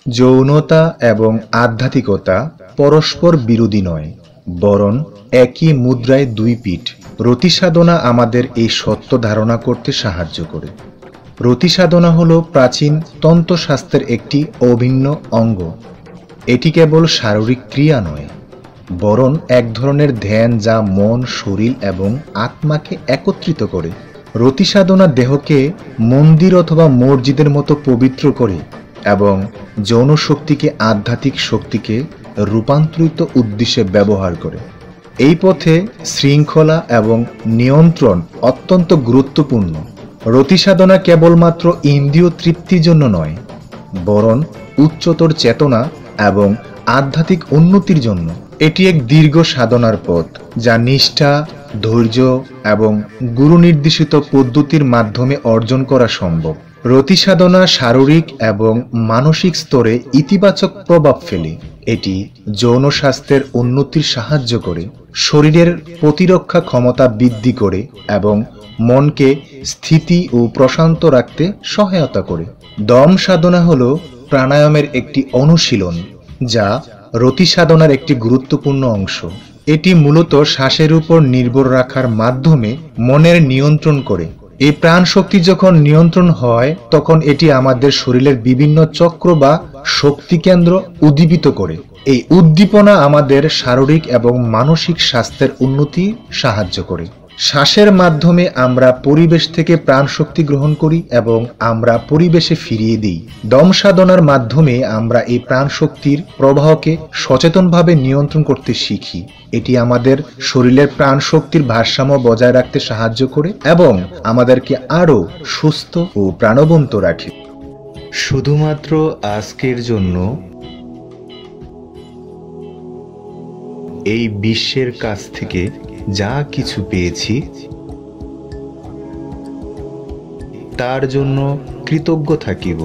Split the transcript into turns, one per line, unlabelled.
যৌনতা এবং আধ্যাত্মিকতা পরস্পর বিরোধী নয়, বরং একই মুদ্রায় দুই পিঠ। রতিসাধনা আমাদের এই সত্য ধারণা করতে সাহায্য করে। রতিসাধনা হল প্রাচীন তন্ত্রশাস্ত্রের একটি অভিন্ন অঙ্গ। এটি কেবল শারীরিক ক্রিয়া নয়, বরং এক ধরনের ধ্যান যা মন, শরীর এবং আত্মাকে একত্রিত করে। রতিসাধনা দেহকে মন্দির অথবা মসজিদের মতো পবিত্র করে এবং যৌন শক্তিকে আধ্যাত্মিক শক্তিকে রূপান্তরিত উদ্দেশ্যে ব্যবহার করে। এই পথে শৃঙ্খলা এবং নিয়ন্ত্রণ অত্যন্ত গুরুত্বপূর্ণ। রতিসাধনা কেবলমাত্র ইন্দ্রিয় তৃপ্তির জন্য নয়, বরং উচ্চতর চেতনা এবং আধ্যাত্মিক উন্নতির জন্য। এটি এক দীর্ঘ সাধনার পথ, যা নিষ্ঠা, ধৈর্য এবং গুরু নির্দেশিত পদ্ধতির মাধ্যমে অর্জন করা সম্ভব। রতিসাধনা শারীরিক এবং মানসিক স্তরে ইতিবাচক প্রভাব ফেলে। এটি যৌন স্বাস্থ্যের উন্নতির সাহায্য করে, শরীরের প্রতিরক্ষা ক্ষমতা বৃদ্ধি করে এবং মনকে স্থিতি ও প্রশান্ত রাখতে সহায়তা করে। দম সাধনা হল প্রাণায়ামের একটি অনুশীলন, যা রতিসাধনার একটি গুরুত্বপূর্ণ অংশ। এটি মূলত শ্বাসের উপর নির্ভর রাখার মাধ্যমে মনের নিয়ন্ত্রণ করে। এই প্রাণশক্তি যখন নিয়ন্ত্রণ হয়, তখন এটি আমাদের শরীরের বিভিন্ন চক্র বা শক্তি কেন্দ্র উদ্দীপিত করে। এই উদ্দীপনা আমাদের শারীরিক এবং মানসিক স্বাস্থ্যের উন্নতি সাহায্য করে। শ্বাসের মাধ্যমে আমরা পরিবেশ থেকে প্রাণশক্তি গ্রহণ করি এবং আমরা পরিবেশে ফিরিয়ে দিই। দম সাধনার মাধ্যমে আমরা এই প্রাণশক্তির প্রবাহকে সচেতনভাবে নিয়ন্ত্রণ করতে শিখি। এটি আমাদের শরীরের প্রাণশক্তির ভারসাম্য বজায় রাখতে সাহায্য করে এবং আমাদেরকে আরও সুস্থ ও প্রাণবন্ত রাখে। শুধুমাত্র আজকের জন্য এই বিশ্বের কাছ থেকে যা কিছু পেয়েছি তার জন্য কৃতজ্ঞ থাকিব।